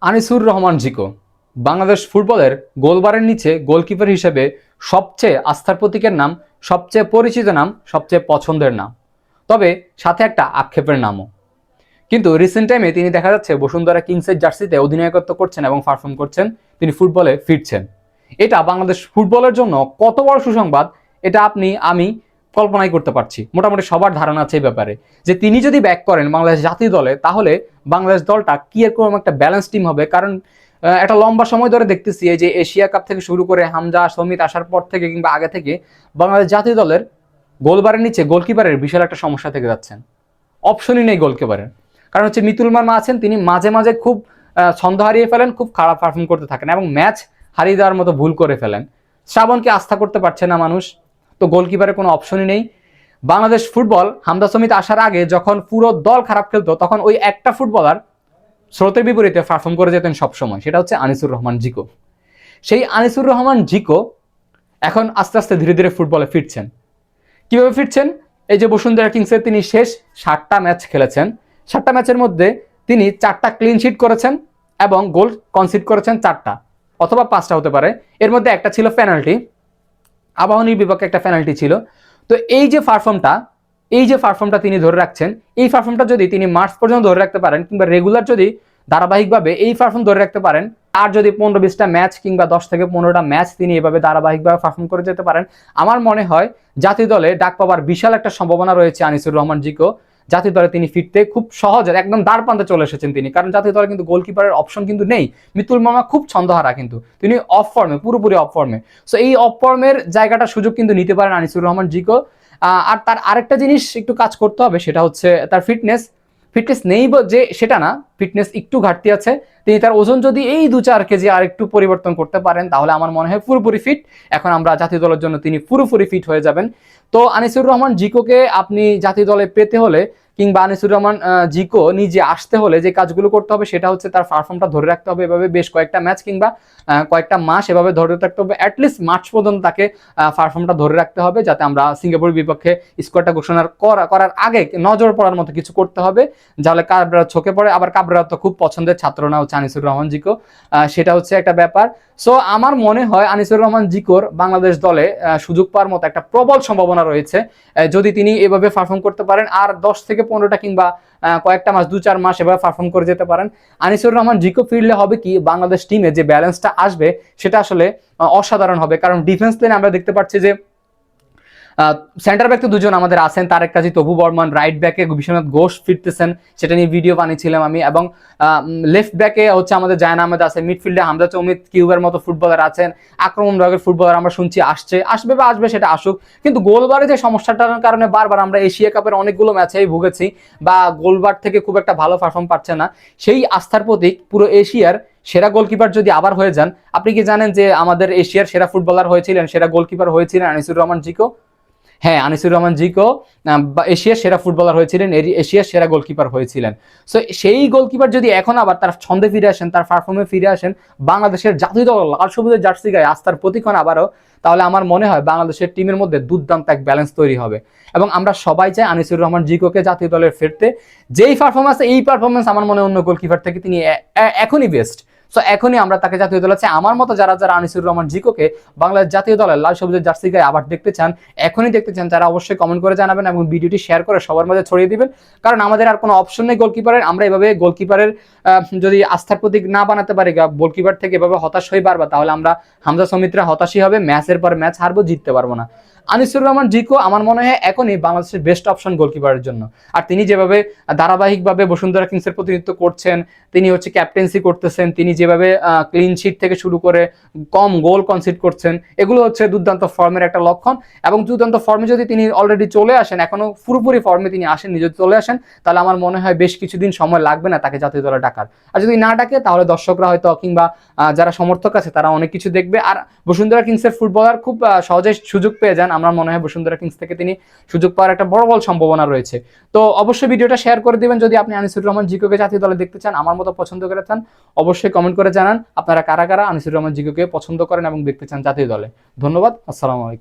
আনিসুর রহমান জিকো বাংলাদেশ ফুটবলের গোলবারের নিচে গোলকিপার হিসেবে সবচেয়ে আস্থার প্রতীকের নাম, সবচেয়ে পরিচিত নাম, সবচেয়ে পছন্দের নাম, তবে সাথে একটা আক্ষেপের নামও। কিন্তু রিসেন্ট টাইমে তিনি দেখা যাচ্ছে বসুন্ধরা কিংসের জার্সিতে অধিনায়কত্ব করছেন এবং পারফর্ম করছেন, তিনি ফুটবলে ফিরছেন। এটা বাংলাদেশ ফুটবলের জন্য কত বড় সুসংবাদ এটা আমি কল্পনাই করতে পারছি। মোটামুটি সবার ধারণা আছে এই ব্যাপারে, যে তিনি যদি ব্যাক করেন বাংলাদেশ জাতীয় দলে, তাহলে বাংলাদেশ দলটা কি এরকম একটা ব্যালেন্স টিম হবে। কারণ একটা লম্বা সময় ধরে দেখতেছি এই যে এশিয়া কাপ থেকে শুরু করে হামজা সমিত আসার পর থেকে কিংবা আগে থেকে বাংলাদেশ জাতীয় দলের গোলবারের নিচে গোলকিপারের বিশাল একটা সমস্যা থেকে যাচ্ছেন। অপশনই নেই গোলকিপারের। কারণ হচ্ছে মিতুল মার্মা আছেন, তিনি মাঝে মাঝে খুব ছন্দ হারিয়ে ফেলেন, খুব খারাপ পারফর্ম করতে থাকেন এবং ম্যাচ হারিয়ে দেওয়ার মতো ভুল করে ফেলেন। শ্রাবণকে আস্থা করতে পারছে না মানুষ, তো গোলকিপারের কোনো অপশনই নেই। বাংলাদেশ ফুটবল হামজা সমিত আসার আগে যখন পুরো দল খারাপ খেলতো, তখন ওই একটা ফুটবলার স্রোতের বিপরীতে পারফর্ম করে যেতেন সবসময়, সেটা হচ্ছে আনিসুর রহমান জিকো। সেই আনিসুর রহমান জিকো এখন আস্তে আস্তে ধীরে ধীরে ফুটবলে ফিরছেন। কিভাবে ফিরছেন? এই যে বসুন্ধরা কিংসে তিনি শেষ 7টা ম্যাচ খেলেছেন, 7টা ম্যাচের মধ্যে তিনি 4টা ক্লিন শিট করেছেন এবং গোল কনসিড করেছেন 4টা অথবা 5টা হতে পারে। এর মধ্যে একটা ছিল পেনাল্টি, আবাহনীর বিপক্ষে একটা পেনাল্টি ছিল। তো এই যে পারফর্মটা তিনি ধরে রাখছেন, এই পারফর্মটা যদি তিনি মার্চ পর্যন্ত ধরে রাখতে পারেন কিংবা রেগুলার যদি ধারাবাহিকভাবে এই পারফর্ম ধরে রাখতে পারেন, আর যদি 15-20টা ম্যাচ কিংবা 10 থেকে 15টা ম্যাচ তিনি এভাবে ধারাবাহিকভাবে পারফর্ম করে যেতে পারেন, আমার মনে হয় জাতীয় দলে ডাক পাওয়ার বিশাল একটা সম্ভাবনা রয়েছে আনিসুর রহমান জিকো। জাতীয় দলে তিনি ফিরতে খুব সহজে একদম দ্বার প্রান্তে চলে এসেছেন তিনি, কারণ জাতীয় দলে কিন্তু গোলকিপারের অপশন কিন্তু নেই। মিতুল মার্মা খুব ছন্দহারা, কিন্তু তিনি অফ ফর্মে, পুরোপুরি অফ ফর্মে। সো এই অফ ফর্মের জায়গাটা সুযোগ কিন্তু নিতে পারেন আনিসুর রহমান জিকো। আর তার আরেকটা জিনিস একটু কাজ করতে হবে, সেটা হচ্ছে তার ফিটনেস নেই যে সেটা না, ফিটনেস একটু ঘাটতি আছে। তিনি তার ওজন যদি এই 2-4 কেজি আর একটু পরিবর্তন করতে পারেন, তাহলে আমার মনে হয় পুরোপুরি ফিট। এখন আমরা জাতীয় দলের জন্য তিনি পুরোপুরি ফিট হয়ে যাবেন। তো আনিসুর রহমান জিকোকে আপনি জাতীয় দলে পেতে হলে কিংবা আনিসুর রহমান জিকো নিজে আসতে হলে যে কাজগুলো করতে হবে, সেটা হচ্ছে তার পারফর্মটা ধরে রাখতে হবে এভাবে বেশ কয়েকটা ম্যাচ কিংবা কয়েকটা মাস এভাবে ধরে রাখতে হবে। অ্যাটলিস্ট মার্চ পর্যন্ত তাকে পারফর্মটা ধরে রাখতে হবে, যাতে আমরা সিঙ্গাপুরের বিপক্ষে স্কোয়াডটা ঘোষণা করার আগে নজর পড়ার মতো কিছু করতে হবে, যাহলে কাবরা চোখে পড়ে। আবার কাবরা তো খুব পছন্দের ছাত্র না হচ্ছে আনিসুর রহমান জিকো, সেটা হচ্ছে একটা ব্যাপার। সো আমার মনে হয় আনিসুর রহমান জিকোর বাংলাদেশ দলে সুযোগ পাওয়ার মতো একটা প্রবল সম্ভাবনা রয়েছে, যদি তিনি এভাবে পারফর্ম করতে পারেন। আর 10 থেকে 15টা কিংবা কয়েকটা মাস, 2-4 মাস এভাবে পারফর্ম করে যেতে পারেন। আনিসুর রহমান জিকো ফিরলে হবে কি, বাংলাদেশ টিমে যে ব্যালেন্সটা আসবে সেটা আসলে অসাধারণ হবে। কারণ ডিফেন্স লাইনে আমরা দেখতে পাচ্ছি যে সেন্টার ব্যাক তো দুজন আমাদের আছেন, তারেক কাজী, তবু বর্মন। রাইট ব্যাকে বিশ্বনাথ ঘোষ ফিরতেছেন, সেটা নিয়ে ভিডিও বানিয়েছিলাম আমি। এবং লেফট ব্যাকে হচ্ছে আমাদের জায়ন আহমেদ আছে। মিডফিল্ডে হামজা চৌমিত, কিউবের মতো ফুটবলার আছেন। আক্রমণ ভাগের ফুটবলার আমরা শুনছি আসবে, সেটা আসুক। কিন্তু গোলবারে যে সমস্যাটার কারণে বারবার আমরা এশিয়া কাপের অনেকগুলো ম্যাচেই ভুগেছি, বা গোলবার থেকে খুব একটা ভালো পারফর্ম পাচ্ছে না। সেই আস্থার প্রতীক পুরো এশিয়ার সেরা গোলকিপার যদি আবার হয়ে যান, আপনি কি জানেন যে আমাদের এশিয়ার সেরা ফুটবলার হয়েছিলেন, সেরা গোলকিপার হয়েছিলেন আনিসুর রহমান জিকো? হ্যাঁ, আনিসুর রহমান জিকো এশিয়ার সেরা ফুটবলার হয়েছিলেন, এশিয়ার সেরা গোলকিপার হয়েছিলেন। সো সেই গোলকিপার যদি এখন আবার তার ছন্দে ফিরে আসেন, তার পারফর্মে ফিরে আসেন, বাংলাদেশের জাতীয় দল লাল সবুজের জার্সি গায়ে আস্থার প্রতীক হন আবারও, তাহলে আমার মনে হয় বাংলাদেশের টিমের মধ্যে দুর্দান্ত এক ব্যালেন্স তৈরি হবে। এবং আমরা সবাই চাই আনিসুর রহমান জিকোকে জাতীয় দলের ফিরতে। যেই পারফরমেন্স, এই পারফরমেন্স আমার মনে হয় অন্য গোলকিপার থেকে তিনি এখনই বেস্ট। সো এখনই আমরা তাকে জাতীয় দলে চাই। আমার মতো যারা আনিসুর রহমান জিকোকে বাংলাদেশ জাতীয় দলের লাল সবুজের জার্সি গায়ে আবার দেখতে চান, এখনই দেখতে চান, তারা অবশ্যই কমেন্ট করে জানাবেন এবং ভিডিওটি শেয়ার করে সবার মাঝে ছড়িয়ে দিবেন। কারণ আমাদের আর কোনো অপশন নেই গোলকিপারের। আমরা এভাবে গোলকিপারের যদি আস্থার প্রতীক না বানাতে পারি, গোলকিপার থেকে এভাবে হতাশ হয়ে পারবা, তাহলে আমরা হামজা সমিতরা হতাশই হবে, ম্যাচের পর ম্যাচ হারবো, জিততে পারবো না। আনিসুর রহমান জিকো আমার মনে হয় এখনই বাংলাদেশের বেস্ট অপশন গোলকিপারের জন্য। আর তিনি যেভাবে ধারাবাহিকভাবে বসুন্ধরা কিংসের প্রতিনিধিত্ব করছেন, তিনি হচ্ছে ক্যাপ্টেন্সি করতেছেন, তিনি যেভাবে ক্লিন শিট থেকে শুরু করে কম গোল কনসিড করছেন, এগুলো হচ্ছে দুর্দান্ত ফর্মের একটা লক্ষণ। এবং দুর্দান্ত ফর্মে যদি তিনি অলরেডি চলে আসেন, এখনো পুরোপুরি ফর্মে তিনি আসেন, নিজে চলে আসেন, তাহলে আমার মনে হয় বেশ কিছুদিন সময় লাগবে না তাকে জাতীয় দলে ডাকার। আর যদি না ডাকে, তাহলে দর্শকরা হয়তো কিংবা যারা সমর্থক আছে তারা অনেক কিছু দেখবে। আর বসুন্ধরা কিংসের ফুটবলার খুব সহজে সুযোগ পেয়ে যান। আমার মনে হয় বসুন্ধরা কিংস থেকে তিনি সুযোগ পাওয়ার একটা বড় সম্ভাবনা রয়েছে। তো অবশ্যই ভিডিওটা শেয়ার করে দিবেন যদি আপনি আনিসুর রহমান জিকোকে জাতীয় দলে দেখতে চান, আমার মতো পছন্দ করে চান। অবশ্যই কমেন্ট করে জানান আপনারা কারা কারা আনিসুর রহমান জিকোকে পছন্দ করেন এবং দেখতে চান জাতীয় দলে। ধন্যবাদ, আসসালামু আলাইকুম।